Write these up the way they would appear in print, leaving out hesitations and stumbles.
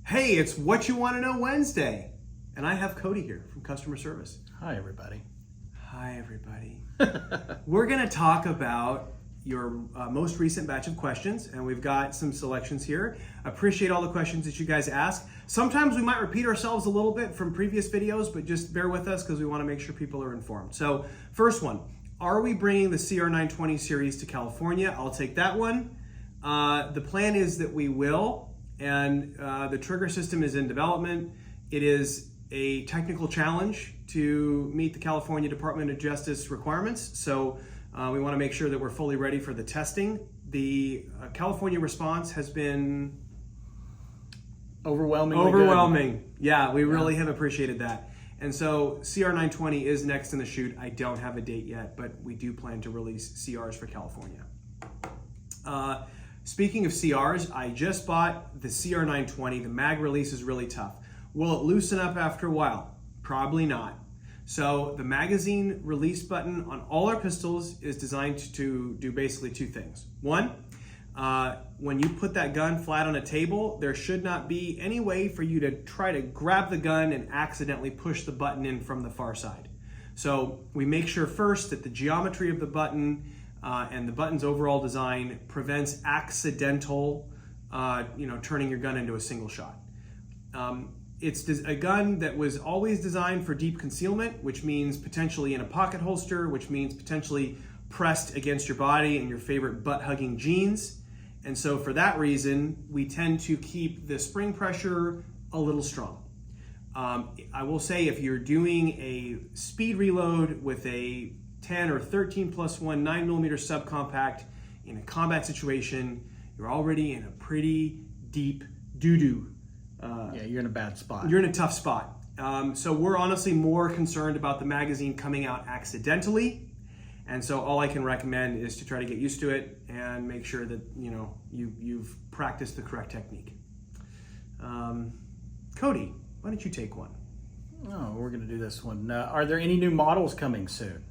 Hey, it's What You Want to Know Wednesday. And I have Cody here from customer service. Hi, everybody. Hi, everybody. We're going to talk about your most recent batch of questions, and we've got some selections here. Appreciate all the questions that you guys ask. Sometimes we might repeat ourselves a little bit from previous videos, but just bear with us because we want to make sure people are informed. So, first one, are we bringing the CR920 series to California? I'll take that one. The plan is that we will, and the trigger system is in development. It is a technical challenge to meet the California Department of Justice requirements. So we want to make sure that we're fully ready for the testing. The California response has been Overwhelmingly good. Yeah, we really have appreciated that. And so CR920 is next in the chute. I don't have a date yet, but we do plan to release CRs for California. Speaking of CRs, I just bought the CR920. The mag release is really tough. Will it loosen up after a while? Probably not. So the magazine release button on all our pistols is designed to do basically two things. One, when you put that gun flat on a table, there should not be any way for you to try to grab the gun and accidentally push the button in from the far side. So we make sure first that the geometry of the button and the button's overall design prevents accidental, turning your gun into a single shot. It's a gun that was always designed for deep concealment, which means potentially in a pocket holster, which means potentially pressed against your body and your favorite butt-hugging jeans. And so for that reason, we tend to keep the spring pressure a little strong. I will say if you're doing a speed reload with a 10 or 13+1 9mm subcompact in a combat situation, you're already in a pretty deep doo-doo. Yeah, you're in a bad spot. You're in a tough spot. So we're honestly more concerned about the magazine coming out accidentally. And so all I can recommend is to try to get used to it and make sure that you've practiced the correct technique. Cody, why don't you take one? Oh, we're going to do this one. Are there any new models coming soon?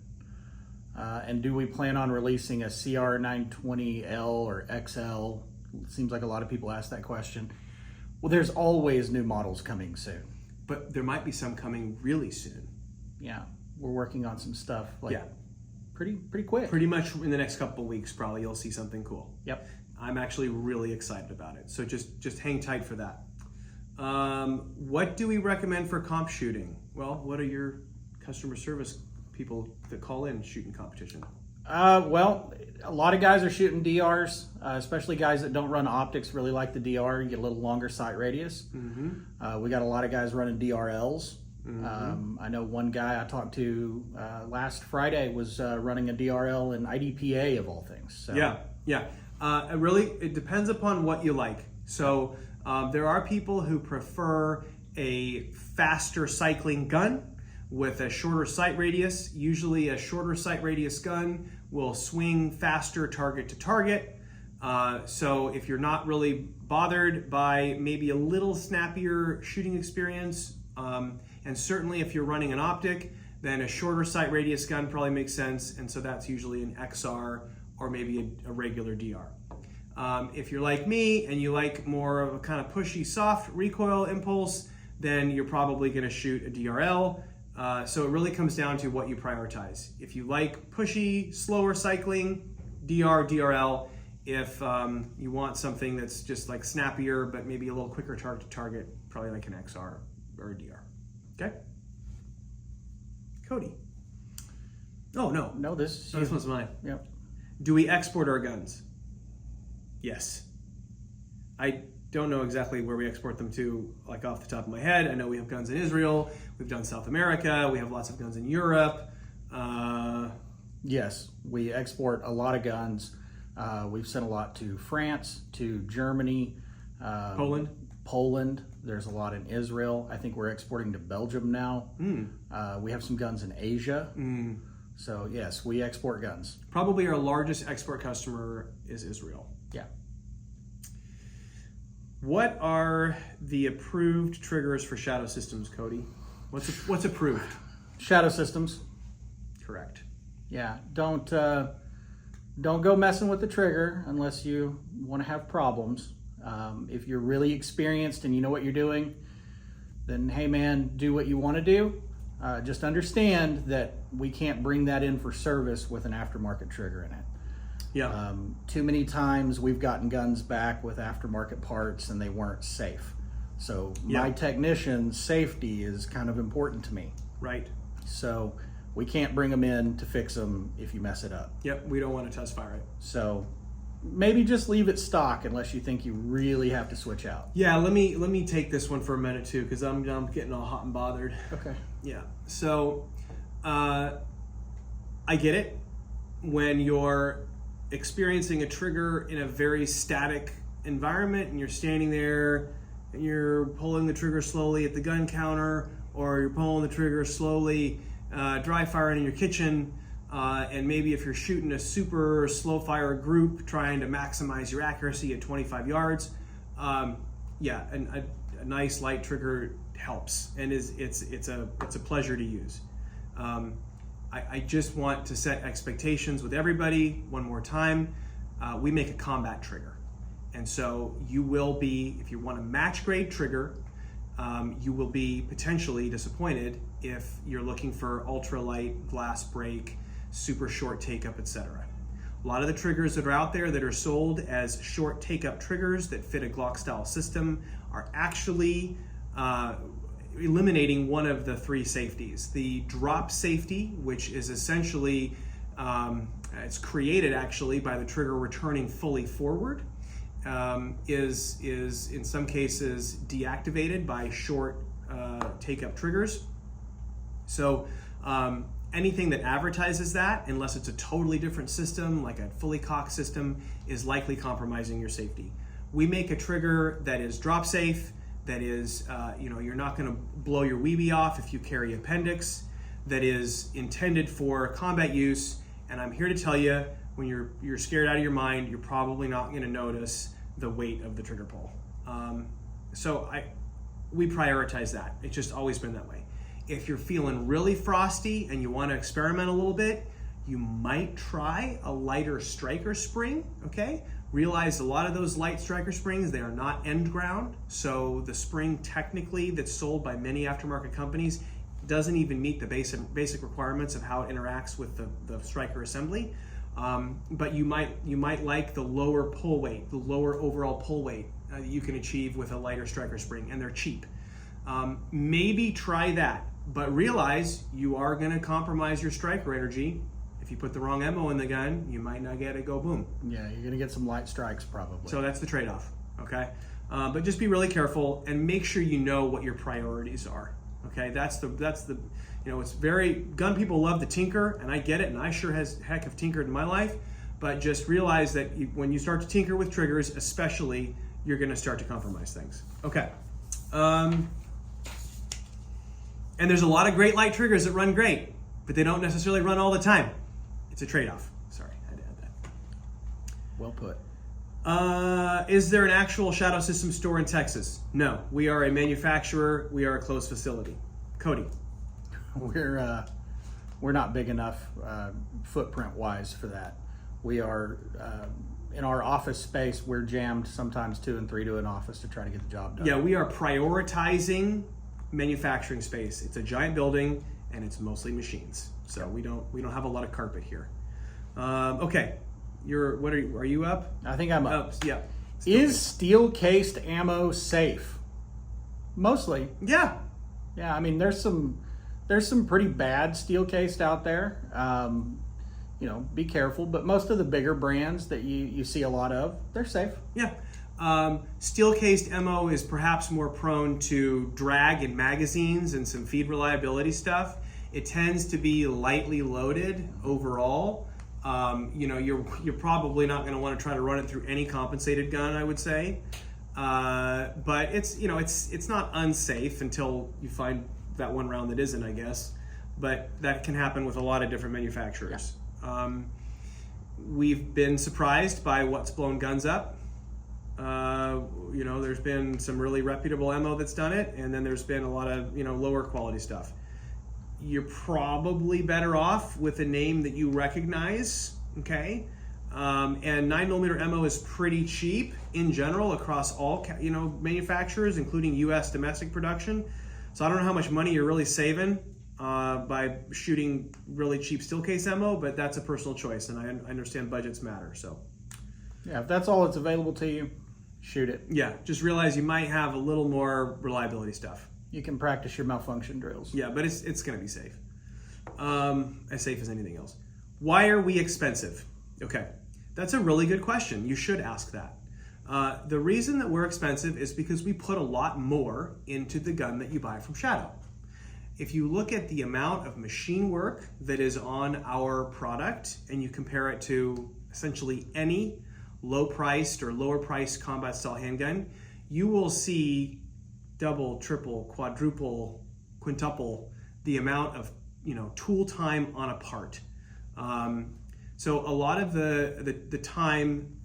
And do we plan on releasing a CR920L or XL? It seems like a lot of people ask that question. Well, there's always new models coming soon. But there might be some coming really soon. Yeah, we're working on some stuff yeah. pretty quick. Pretty much in the next couple of weeks, probably you'll see something cool. Yep. I'm actually really excited about it. So just hang tight for that. What do we recommend for comp shooting? Well, what are your customer service people that call in shooting competition? Well, a lot of guys are shooting DRs, especially guys that don't run optics really like the DR. You get a little longer sight radius. Mm-hmm. We got a lot of guys running DRLs. Mm-hmm. I know one guy I talked to last Friday was running a DRL in IDPA of all things. So. Yeah. It depends upon what you like. So there are people who prefer a faster cycling gun with a shorter sight radius. Usually a shorter sight radius gun will swing faster target to target. So if you're not really bothered by maybe a little snappier shooting experience, and certainly if you're running an optic, then a shorter sight radius gun probably makes sense. And so that's usually an XR or maybe a regular DR. If you're like me and you like more of a kind of pushy, soft recoil impulse, then you're probably gonna shoot a DRL. So it really comes down to what you prioritize. If you like pushy, slower cycling, DRL. If you want something that's just like snappier, but maybe a little quicker target to target, probably like an XR or a DR. Okay? Cody. Oh, no. No, this one's mine. Yep. Do we export our guns? Yes. I don't know exactly where we export them to, like off the top of my head. I know we have guns in Israel, we've done South America, we have lots of guns in Europe. Yes, we export a lot of guns. We've sent a lot to France, to Germany, Poland. There's a lot in Israel. I think we're exporting to Belgium now. We have some guns in Asia. So yes, we export guns. Probably our largest export customer is Israel. Yeah. What are the approved triggers for Shadow Systems, Cody? What's approved? Shadow Systems. Correct. Yeah. Don't go messing with the trigger unless you want to have problems. If you're really experienced and you know what you're doing, then hey man, do what you want to do. Just understand that we can't bring that in for service with an aftermarket trigger in it. Yeah. Too many times we've gotten guns back with aftermarket parts and they weren't safe. So my technician's safety is kind of important to me. Right. So we can't bring them in to fix them if you mess it up. Yep. We don't want to test fire it. So maybe just leave it stock unless you think you really have to switch out. Yeah. Let me take this one for a minute too, because I'm getting all hot and bothered. Okay. Yeah. So I get it. When you're experiencing a trigger in a very static environment and you're standing there and you're pulling the trigger slowly at the gun counter, or you're pulling the trigger slowly dry firing in your kitchen, and maybe if you're shooting a super slow fire group trying to maximize your accuracy at 25 yards, a nice light trigger helps, and it's a pleasure to use. I just want to set expectations with everybody one more time. We make a combat trigger. And so you will be, if you want a match grade trigger, you will be potentially disappointed if you're looking for ultralight, glass break, super short take-up, etc. A lot of the triggers that are out there that are sold as short take-up triggers that fit a Glock style system are actually eliminating one of the three safeties. The drop safety, which is essentially, it's created actually by the trigger returning fully forward, is in some cases deactivated by short take-up triggers. So anything that advertises that, unless it's a totally different system, like a fully cocked system, is likely compromising your safety. We make a trigger that is drop safe, that is, you're not going to blow your weebie off if you carry appendix, that is intended for combat use. And I'm here to tell you, when you're scared out of your mind, you're probably not going to notice the weight of the trigger pull. So we prioritize that. It's just always been that way. If you're feeling really frosty and you want to experiment a little bit, you might try a lighter striker spring, okay? Realize a lot of those light striker springs, they are not end ground. So the spring technically that's sold by many aftermarket companies doesn't even meet the basic requirements of how it interacts with the striker assembly. But you might like the lower pull weight, the lower overall pull weight you can achieve with a lighter striker spring, and they're cheap. Maybe try that, but realize you are going to compromise your striker energy. If you put the wrong ammo in the gun, you might not get it go boom. Yeah, you're going to get some light strikes probably. So that's the trade-off, okay? But just be really careful and make sure you know what your priorities are, okay? That's the it's very, gun people love to tinker, and I get it, and I sure as heck have tinkered in my life, but just realize that when you start to tinker with triggers, especially, you're going to start to compromise things. Okay. And there's a lot of great light triggers that run great, but they don't necessarily run all the time. It's a trade-off. Sorry, I had to add that. Well put. Is there an actual Shadow System store in Texas? No. We are a manufacturer. We are a closed facility. Cody. We're not big enough footprint-wise for that. We are, in our office space, we're jammed sometimes 2 and 3 to an office to try to get the job done. Yeah, we are prioritizing manufacturing space. It's a giant building, and it's mostly machines. So we don't have a lot of carpet here. Okay, are you up? I think I'm up. Yeah. Is steel cased ammo safe? Mostly. Yeah. Yeah, I mean there's some pretty bad steel cased out there. Be careful, but most of the bigger brands that you see a lot of, they're safe. Yeah. Steel cased ammo is perhaps more prone to drag in magazines and some feed reliability stuff. It tends to be lightly loaded overall. You're probably not going to want to try to run it through any compensated gun, I would say. But it's not unsafe until you find that one round that isn't, I guess. But that can happen with a lot of different manufacturers. Yeah. We've been surprised by what's blown guns up. There's been some really reputable ammo that's done it, and then there's been a lot of lower quality stuff. You're probably better off with a name that you recognize, okay? And 9mm ammo is pretty cheap in general across all manufacturers, including U.S. domestic production. So I don't know how much money you're really saving by shooting really cheap steel case ammo, but that's a personal choice, and I understand budgets matter. So yeah, if that's all that's available to you, shoot it. yeah, just realize you might have a little more reliability stuff. You can practice your malfunction drills. Yeah, but it's going to be safe. As safe as anything else. Why are we expensive? Okay, that's a really good question. You should ask that. The reason that we're expensive is because we put a lot more into the gun that you buy from Shadow. If you look at the amount of machine work that is on our product and you compare it to essentially any low-priced or lower-priced combat-style handgun, you will see double, triple, quadruple, quintuple the amount of tool time on a part. So a lot of the time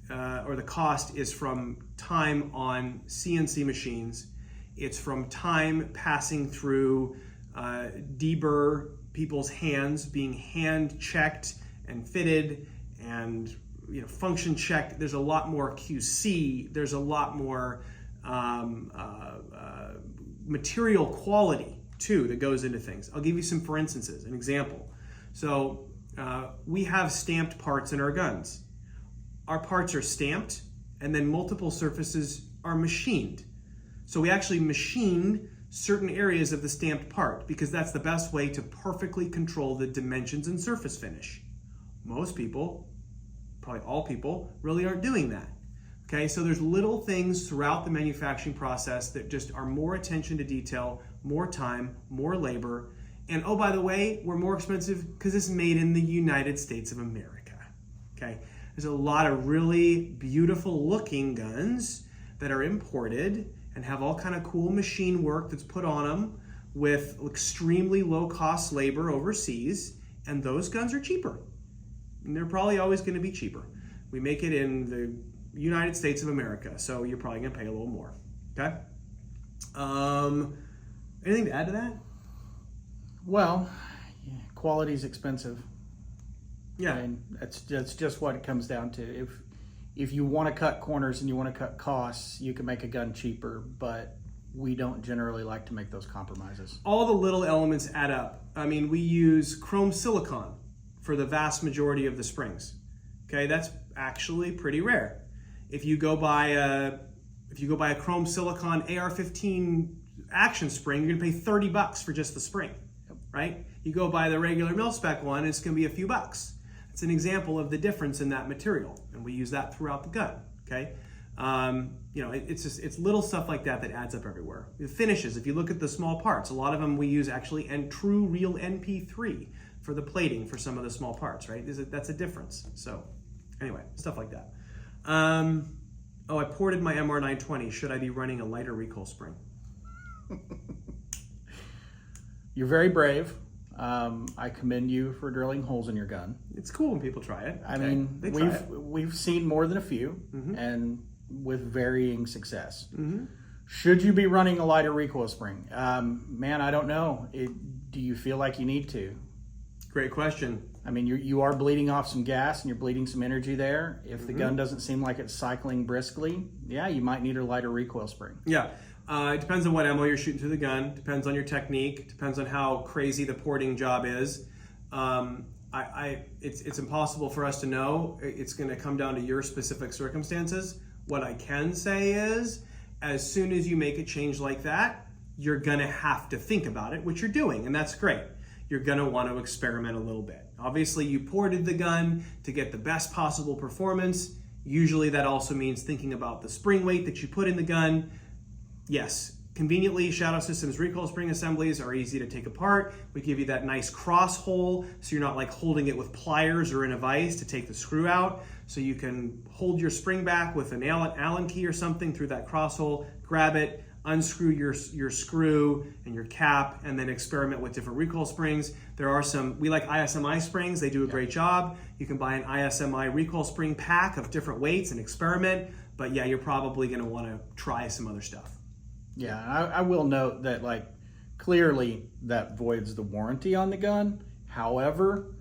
or the cost is from time on CNC machines. It's from time passing through deburr people's hands, being hand checked and fitted and function checked. There's a lot more QC. There's a lot more material quality too that goes into things. I'll give you some for instances, an example. So we have stamped parts in our guns. Our parts are stamped and then multiple surfaces are machined. So we actually machine certain areas of the stamped part because that's the best way to perfectly control the dimensions and surface finish. Most people, probably all people, really aren't doing that. Okay, so there's little things throughout the manufacturing process that just are more attention to detail, more time, more labor. And oh, by the way, we're more expensive because it's made in the United States of America. Okay, there's a lot of really beautiful looking guns that are imported and have all kind of cool machine work that's put on them with extremely low cost labor overseas, and those guns are cheaper. And they're probably always going to be cheaper. We make it in the United States of America, so you're probably going to pay a little more. Okay? Anything to add to that? Well, quality is expensive. Yeah. And that's just what it comes down to. If you want to cut corners and you want to cut costs, you can make a gun cheaper, but we don't generally like to make those compromises. All the little elements add up. I mean, we use chrome silicon for the vast majority of the springs. Okay, that's actually pretty rare. If you go buy a chrome silicon AR-15 action spring, you're gonna pay $30 for just the spring, right? You go buy the regular mil-spec one, it's gonna be a few bucks. It's an example of the difference in that material, and we use that throughout the gun. Okay, it's little stuff like that that adds up everywhere. The finishes, if you look at the small parts, a lot of them we use actually true real NP3 for the plating for some of the small parts, right? That's a difference. So anyway, stuff like that. I ported my MR920. Should I be running a lighter recoil spring? You're very brave. I commend you for drilling holes in your gun. It's cool when people try it. I mean, we've seen more than a few, and with varying success. Should you be running a lighter recoil spring? Man, I don't know. Do you feel like you need to? Great question. I mean, you are bleeding off some gas and you're bleeding some energy there. If the gun doesn't seem like it's cycling briskly, yeah, you might need a lighter recoil spring. Yeah. It depends on what ammo you're shooting through the gun. Depends on your technique. Depends on how crazy the porting job is. It's impossible for us to know. It's going to come down to your specific circumstances. What I can say is, as soon as you make a change like that, you're going to have to think about it, which you're doing, and that's great. You're going to want to experiment a little bit. Obviously, you ported the gun to get the best possible performance. Usually that also means thinking about the spring weight that you put in the gun. Yes, conveniently, Shadow Systems recoil spring assemblies are easy to take apart. We give you that nice cross hole so you're not like holding it with pliers or in a vise to take the screw out. So you can hold your spring back with an Allen key or something through that cross hole, grab it, unscrew your screw and your cap, and then experiment with different recoil springs. There are we like ISMI springs. They do a great job. You can buy an ISMI recoil spring pack of different weights and experiment. But yeah, you're probably going to want to try some other stuff. Yeah, I will note that clearly that voids the warranty on the gun. However,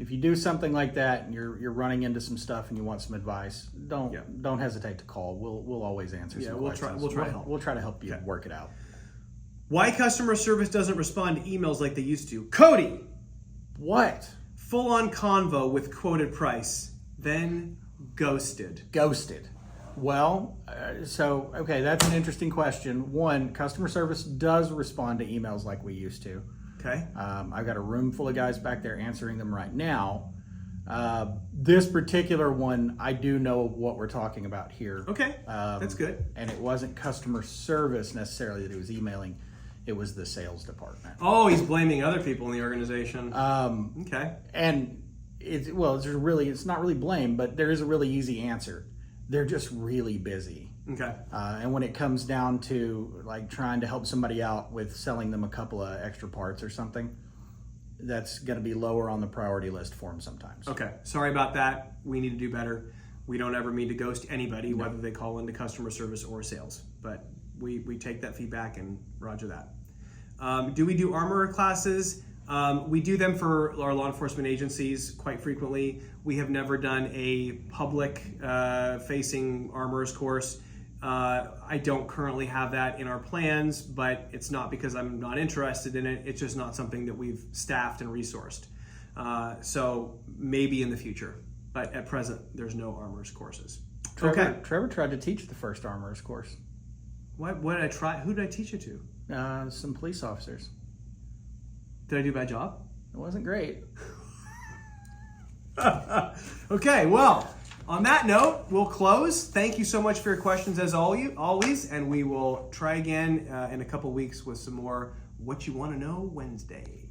if you do something like that and you're running into some stuff and you want some advice, don't hesitate to call. We'll always answer some questions. We'll try to help. We'll try to help you work it out. Why customer service doesn't respond to emails like they used to? Cody! What? Full-on convo with quoted price, then ghosted. Ghosted. Well, okay, that's an interesting question. One, customer service does respond to emails like we used to. Okay. I've got a room full of guys back there answering them right now. This particular one, I do know what we're talking about here. Okay, that's good. And it wasn't customer service necessarily that he was emailing. It was the sales department. Oh, he's blaming other people in the organization. Okay. And it's not really blame, but there is a really easy answer. They're just really busy. Okay. And when it comes down to like trying to help somebody out with selling them a couple of extra parts or something, that's going to be lower on the priority list for them sometimes. Okay. Sorry about that. We need to do better. We don't ever mean to ghost anybody, whether they call into customer service or sales. But we take that feedback and roger that. Do we do armorer classes? We do them for our law enforcement agencies quite frequently. We have never done a public facing armorers course. I don't currently have that in our plans, but it's not because I'm not interested in it. It's just not something that we've staffed and resourced. So maybe in the future, but at present, there's no armorers courses. Trevor tried to teach the first armorers course. What did I try? Who did I teach it to? Some police officers. Did I do a bad job? It wasn't great. Okay, well, on that note, we'll close. Thank you so much for your questions as always, and we will try again in a couple weeks with some more What You Want to Know Wednesday.